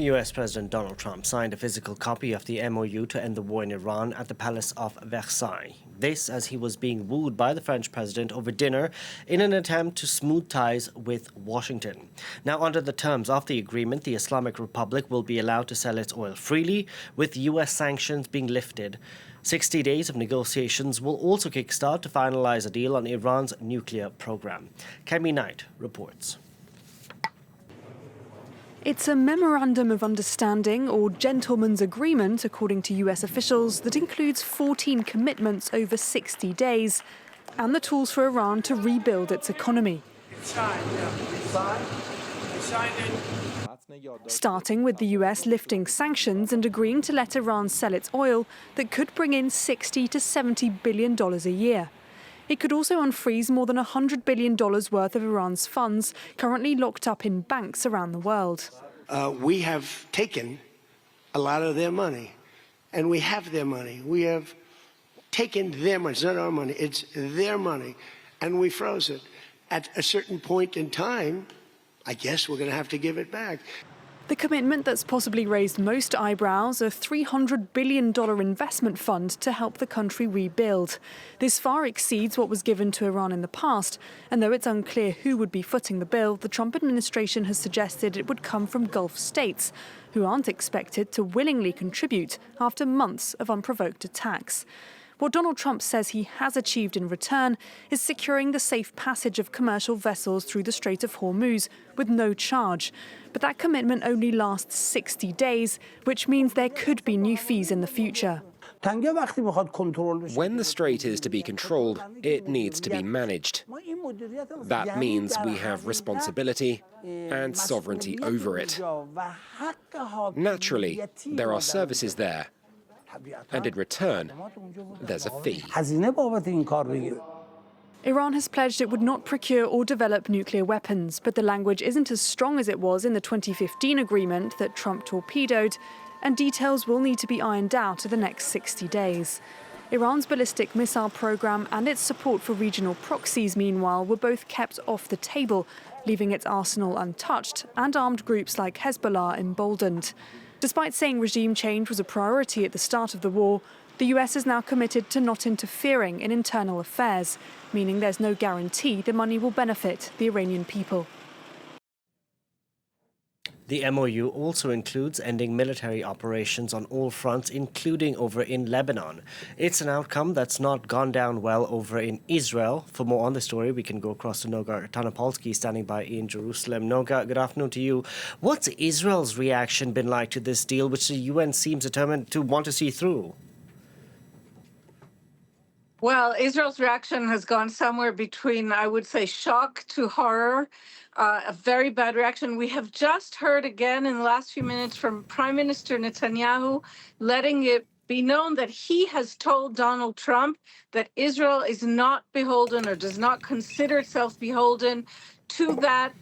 US President Donald Trump signed a physical copy of the MOU to end the war in Iran at the Palace of Versailles. This as he was being wooed by the French president over dinner in an attempt to smooth ties with Washington. Now, under the terms of the agreement, the Islamic Republic will be allowed to sell its oil freely, with US sanctions being lifted. 60 days of negotiations will also kickstart to finalize a deal on Iran's nuclear program. Kemi Knight reports. It's a memorandum of understanding, or gentleman's agreement, according to US officials, that includes 14 commitments over 60 days and the tools for Iran to rebuild its economy. Starting with the US lifting sanctions and agreeing to let Iran sell its oil that could bring in $60 to $70 billion a year. It could also unfreeze more than $100 billion worth of Iran's funds currently locked up in banks around the world. We have taken a lot of their money, and we have their money. We have taken their money. It's not our money, it's their money, and we froze it. At a certain point in time, I guess we're going to have to give it back. The commitment that's possibly raised most eyebrows, a $300 billion investment fund to help the country rebuild. This far exceeds what was given to Iran in the past, and though it's unclear who would be footing the bill, the Trump administration has suggested it would come from Gulf states, who aren't expected to willingly contribute after months of unprovoked attacks. What Donald Trump says he has achieved in return is securing the safe passage of commercial vessels through the Strait of Hormuz with no charge. But that commitment only lasts 60 days, which means there could be new fees in the future. When the strait is to be controlled, it needs to be managed. That means we have responsibility and sovereignty over it. Naturally, there are services there. And in return, there's a fee. Iran has pledged it would not procure or develop nuclear weapons, but the language isn't as strong as it was in the 2015 agreement that Trump torpedoed, and details will need to be ironed out in the next 60 days. Iran's ballistic missile program and its support for regional proxies, meanwhile, were both kept off the table, leaving its arsenal untouched and armed groups like Hezbollah emboldened. Despite saying regime change was a priority at the start of the war, the US is now committed to not interfering in internal affairs, meaning there's no guarantee the money will benefit the Iranian people. The MOU also includes ending military operations on all fronts, including over in Lebanon. It's an outcome that's not gone down well over in Israel. For more on the story, we can go across to Noga Tarnopolsky, standing by in Jerusalem. Noga, good afternoon to you. What's Israel's reaction been like to this deal, which the UN seems determined to want to see through? Well, Israel's reaction has gone somewhere between, I would say, shock to horror. A very bad reaction. We have just heard again in the last few minutes from Prime Minister Netanyahu, letting it be known that he has told Donald Trump that Israel is not beholden or does not consider itself beholden to that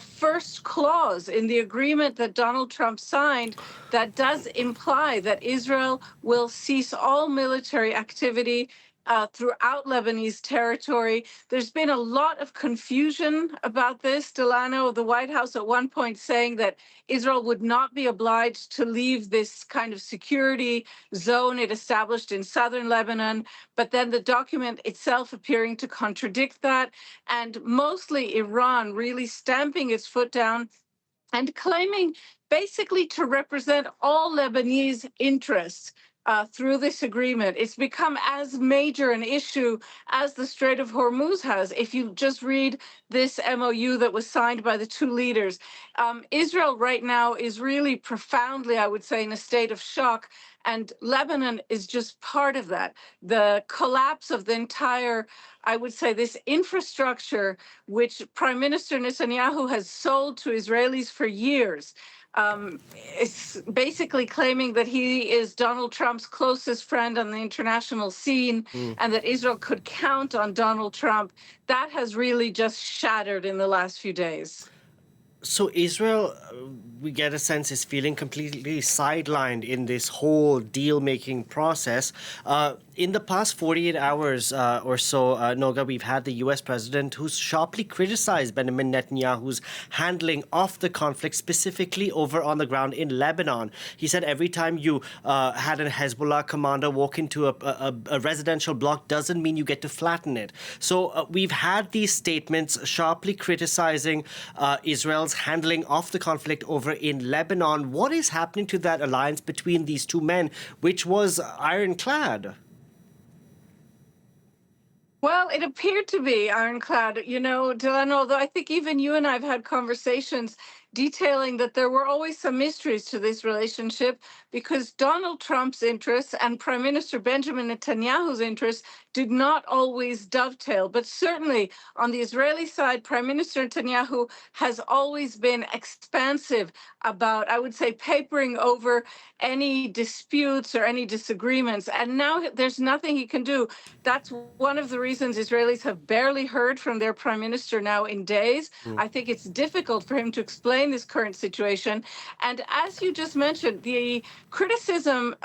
first clause in the agreement that Donald Trump signed that does imply that Israel will cease all military activity throughout Lebanese territory. There's been a lot of confusion about this. Delano, the White House, at one point saying that Israel would not be obliged to leave this kind of security zone it established in southern Lebanon, but then the document itself appearing to contradict that, and mostly Iran really stamping its foot down and claiming basically to represent all Lebanese interests through this agreement. It's become as major an issue as the Strait of Hormuz has. If you just read this MOU that was signed by the two leaders, Israel right now is really profoundly, I would say, in a state of shock. And Lebanon is just part of that. The collapse of the entire, I would say, this infrastructure, which Prime Minister Netanyahu has sold to Israelis for years. It's basically claiming that he is Donald Trump's closest friend on the international scene and that Israel could count on Donald Trump. That has really just shattered in the last few days. So Israel, we get a sense, is feeling completely sidelined in this whole deal-making process. In the past 48 hours or so, Noga, we've had the U.S. president who's sharply criticized Benjamin Netanyahu's handling of the conflict, specifically over on the ground in Lebanon. He said every time you had a Hezbollah commander walk into a residential block doesn't mean you get to flatten it. So we've had these statements sharply criticizing Israel's handling of the conflict over in Lebanon. What is happening to that alliance between these two men, which was ironclad? Well, it appeared to be ironclad, Dylan, although I think even you and I have had conversations detailing that there were always some mysteries to this relationship because Donald Trump's interests and Prime Minister Benjamin Netanyahu's interests did not always dovetail. But certainly on the Israeli side, Prime Minister Netanyahu has always been expansive about, I would say, papering over any disputes or any disagreements. And now there's nothing he can do. That's one of the reasons Israelis have barely heard from their prime minister now in days. I think it's difficult for him to explain this current situation. And as you just mentioned, the criticism,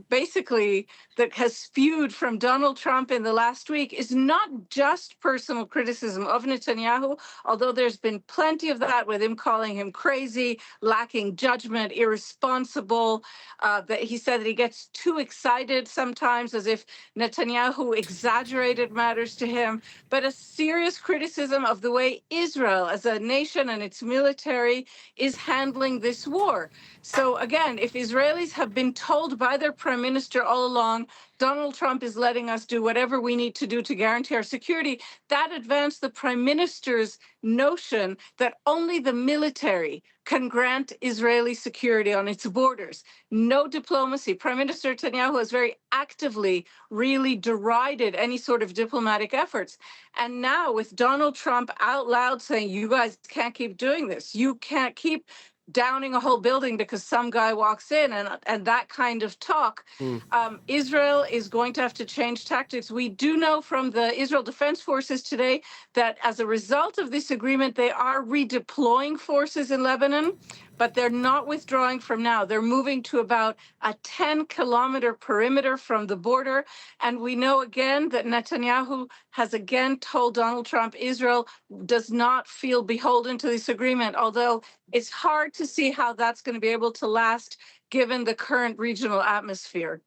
basically that has spewed from Donald Trump in the last week is not just personal criticism of Netanyahu, although there's been plenty of that with him calling him crazy, lacking judgment, irresponsible. That he said that he gets too excited sometimes, as if Netanyahu exaggerated matters to him, but a serious criticism of the way Israel as a nation and its military is handling this war. So again, if Israelis have been told by their prime minister all along, Donald Trump is letting us do whatever we need to do to guarantee our security, that advanced the prime minister's notion that only the military can grant Israeli security on its borders. No diplomacy. Prime Minister Netanyahu has very actively really derided any sort of diplomatic efforts. And now with Donald Trump out loud saying, you guys can't keep doing this. You can't keep downing a whole building because some guy walks in and that kind of talk. Israel is going to have to change tactics. We do know from the Israel Defense Forces today that as a result of this agreement, they are redeploying forces in Lebanon, but they're not withdrawing from now. They're moving to about a 10-kilometer perimeter from the border. And we know again that Netanyahu has again told Donald Trump Israel does not feel beholden to this agreement, although it's hard to see how that's going to be able to last given the current regional atmosphere.